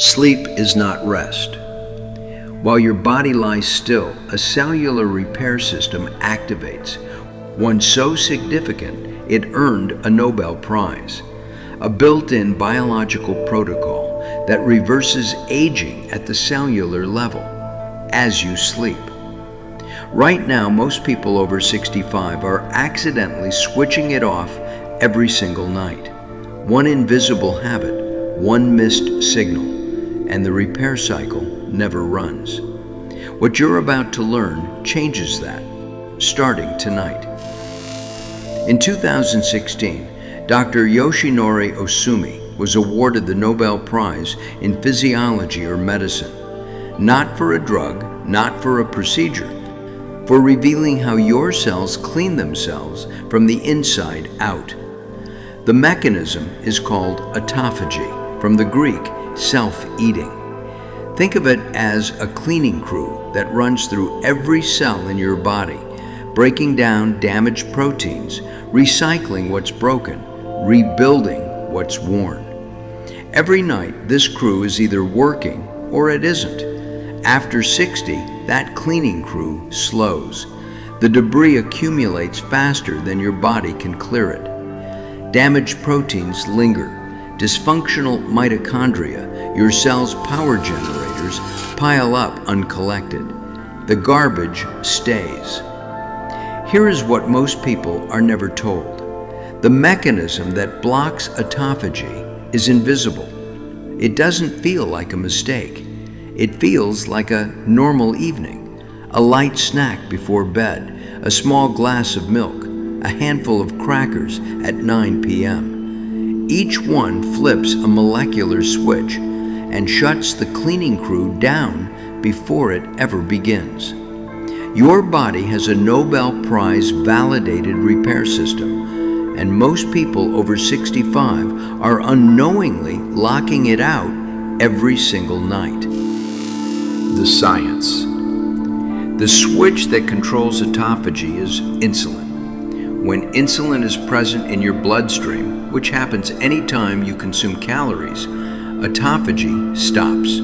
Sleep is not rest. While your body lies still, a cellular repair system activates, one so significant it earned a Nobel Prize, a built-in biological protocol that reverses aging at the cellular level as you sleep. Right now, most people over 65 are accidentally switching it off every single night. One invisible habit, one missed signal, and the repair cycle never runs. What you're about to learn changes that, starting tonight. In 2016, Dr. Yoshinori Ohsumi was awarded the Nobel Prize in Physiology or Medicine, not for a drug, not for a procedure, for revealing how your cells clean themselves from the inside out. The mechanism is called autophagy, from the Greek self-eating. Think of it as a cleaning crew that runs through every cell in your body, breaking down damaged proteins, recycling what's broken, rebuilding what's worn. Every night, this crew is either working or it isn't. After 60, that cleaning crew slows. The debris accumulates faster than your body can clear it. Damaged proteins linger. Dysfunctional mitochondria, your cell's power generators, pile up uncollected. The garbage stays. Here is what most people are never told. The mechanism that blocks autophagy is invisible. It doesn't feel like a mistake. It feels like a normal evening, a light snack before bed, a small glass of milk, a handful of crackers at 9 p.m. Each one flips a molecular switch and shuts the cleaning crew down before it ever begins. Your body has a Nobel Prize validated repair system, and most people over 65 are unknowingly locking it out every single night. The science. The switch that controls autophagy is insulin. When insulin is present in your bloodstream, which happens anytime you consume calories, autophagy stops.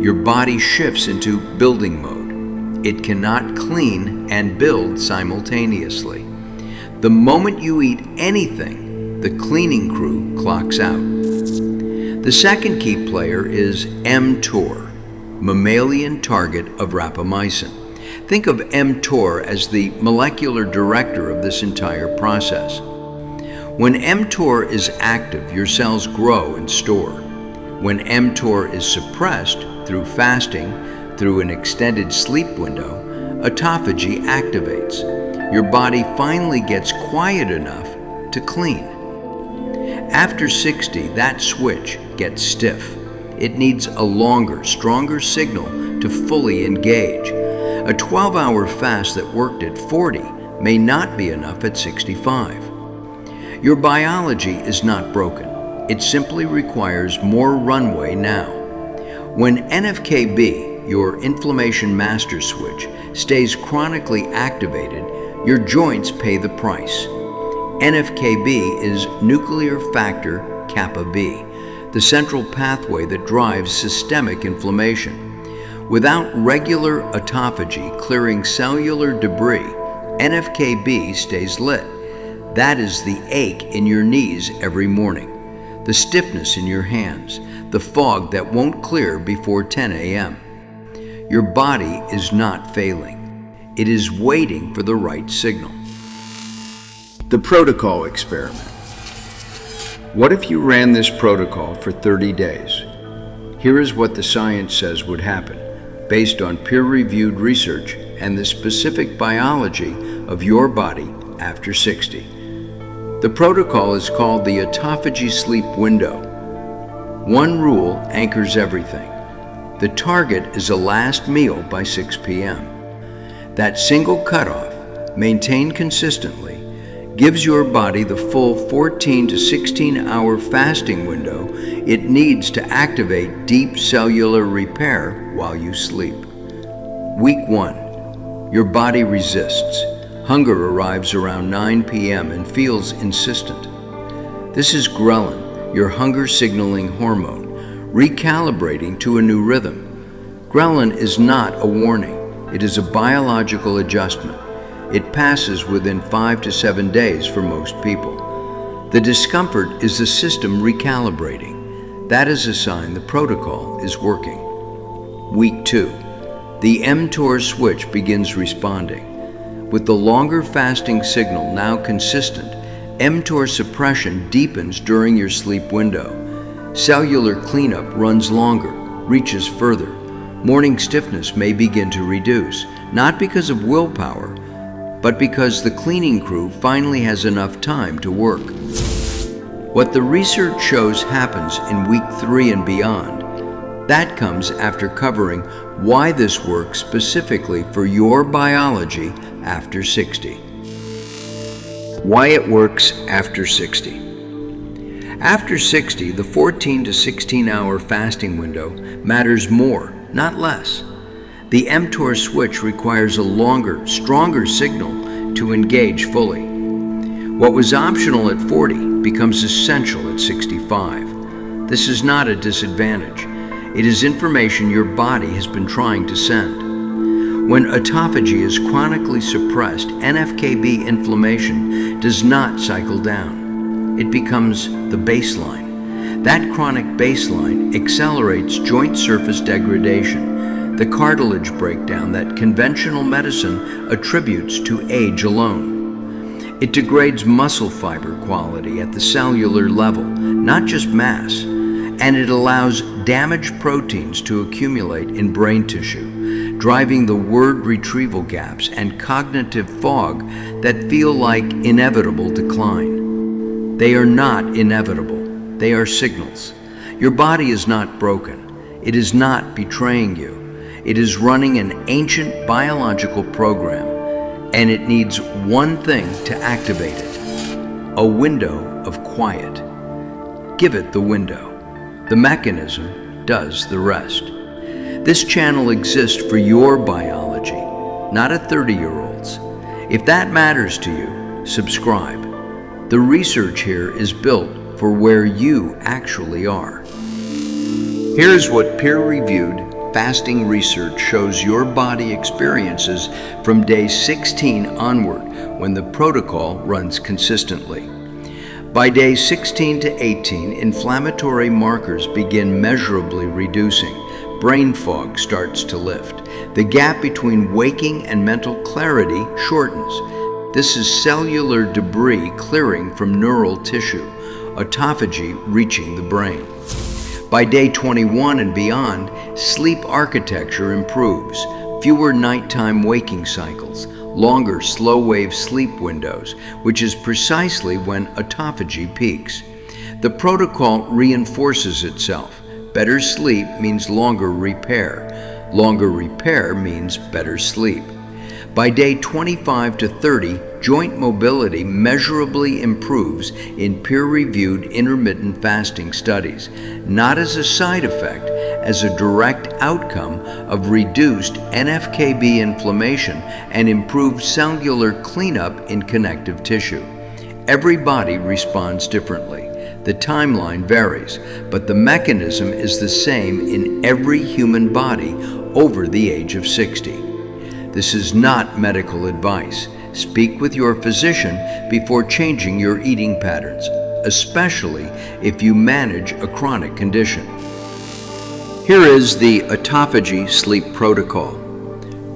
Your body shifts into building mode. It cannot clean and build simultaneously. The moment you eat anything, the cleaning crew clocks out. The second key player is mTOR, mammalian target of rapamycin. Think of mTOR as the molecular director of this entire process. When mTOR is active, your cells grow and store. When mTOR is suppressed through fasting, through an extended sleep window, autophagy activates. Your body finally gets quiet enough to clean. After 60, that switch gets stiff. It needs a longer, stronger signal to fully engage. A 12-hour fast that worked at 40 may not be enough at 65. Your biology is not broken. It simply requires more runway now. When NF-κB, your inflammation master switch, stays chronically activated, your joints pay the price. NF-κB is nuclear factor kappa B, the central pathway that drives systemic inflammation. Without regular autophagy clearing cellular debris, NF-κB stays lit. That is the ache in your knees every morning, the stiffness in your hands, the fog that won't clear before 10 a.m. Your body is not failing. It is waiting for the right signal. The protocol experiment. What if you ran this protocol for 30 days? Here is what the science says would happen, based on peer-reviewed research and the specific biology of your body after 60. The protocol is called the autophagy sleep window. One rule anchors everything. The target is a last meal by 6 p.m. That single cutoff, maintained consistently, gives your body the full 14 to 16-hour fasting window it needs to activate deep cellular repair while you sleep. Week 1. Your body resists. Hunger arrives around 9 p.m. and feels insistent. This is ghrelin, your hunger signaling hormone, recalibrating to a new rhythm. Ghrelin is not a warning. It is a biological adjustment. It passes within 5 to 7 days for most people. The discomfort is the system recalibrating. That is a sign the protocol is working. Week 2. The mTOR switch begins responding. With the longer fasting signal now consistent, mTOR suppression deepens during your sleep window. Cellular cleanup runs longer, reaches further. Morning stiffness may begin to reduce, not because of willpower, but because the cleaning crew finally has enough time to work. What the research shows happens in week 3 and beyond. That comes after covering why this works specifically for your biology after 60. Why it works after 60. After 60, the 14 to 16 hour fasting window matters more, not less. The mTOR switch requires a longer, stronger signal to engage fully. What was optional at 40 becomes essential at 65. This is not a disadvantage. It is information your body has been trying to send. When autophagy is chronically suppressed, NF-κB inflammation does not cycle down. It becomes the baseline. That chronic baseline accelerates joint surface degradation, the cartilage breakdown that conventional medicine attributes to age alone. It degrades muscle fiber quality at the cellular level, not just mass, and it allows damaged proteins to accumulate in brain tissue, driving the word retrieval gaps and cognitive fog that feel like inevitable decline. They are not inevitable. They are signals. Your body is not broken. It is not betraying you. It is running an ancient biological program, and it needs one thing to activate it: a window of quiet. Give it the window. The mechanism does the rest. This channel exists for your biology, not a 30-year-old's. If that matters to you, subscribe. The research here is built for where you actually are. Here's what peer-reviewed fasting research shows your body experiences from day 16 onward when the protocol runs consistently. By day 16 to 18, inflammatory markers begin measurably reducing. Brain fog starts to lift. The gap between waking and mental clarity shortens. This is cellular debris clearing from neural tissue, autophagy reaching the brain. By day 21 and beyond, sleep architecture improves. Fewer nighttime waking cycles, longer slow-wave sleep windows, which is precisely when autophagy peaks. The protocol reinforces itself. Better sleep means longer repair. Longer repair means better sleep. By day 25 to 30, joint mobility measurably improves in peer-reviewed intermittent fasting studies, not as a side effect, as a direct outcome of reduced NF-κB inflammation and improved cellular cleanup in connective tissue. Every body responds differently. The timeline varies, but the mechanism is the same in every human body over the age of 60. This is not medical advice. Speak with your physician before changing your eating patterns, especially if you manage a chronic condition. Here is the autophagy sleep protocol.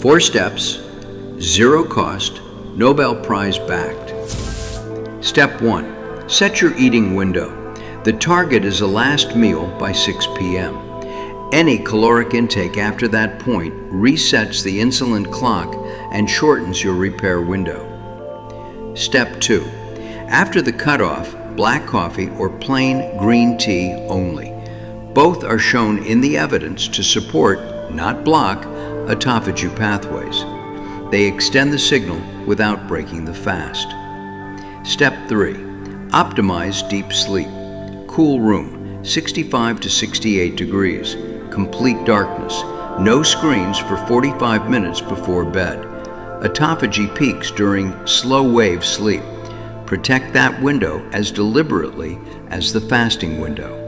4 steps, 0 cost, Nobel Prize backed. Step 1. Set your eating window. The target is a last meal by 6 p.m. Any caloric intake after that point resets the insulin clock and shortens your repair window. Step 2. After the cutoff, black coffee or plain green tea only. Both are shown in the evidence to support, not block, autophagy pathways. They extend the signal without breaking the fast. Step 3. Optimize deep sleep. Cool room, 65 to 68 degrees. Complete darkness. No screens for 45 minutes before bed. Autophagy peaks during slow-wave sleep. Protect that window as deliberately as the fasting window.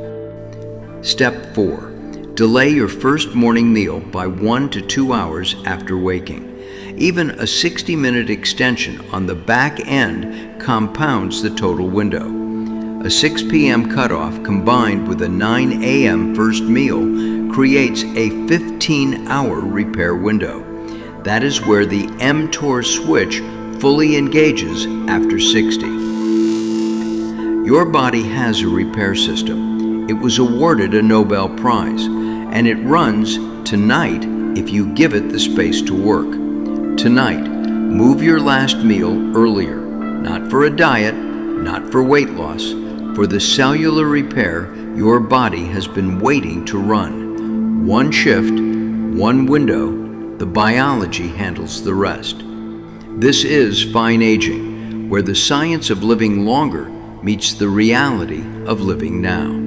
Step 4. Delay your first morning meal by 1 to 2 hours after waking. Even a 60-minute extension on the back end compounds the total window. A 6 p.m. cutoff combined with a 9 a.m. first meal creates a 15-hour repair window. That is where the mTOR switch fully engages after 60. Your body has a repair system. It was awarded a Nobel Prize, and it runs tonight if you give it the space to work. Tonight, move your last meal earlier, not for a diet, not for weight loss, for the cellular repair your body has been waiting to run. One shift, one window, the biology handles the rest. This is fine aging, where the science of living longer meets the reality of living now.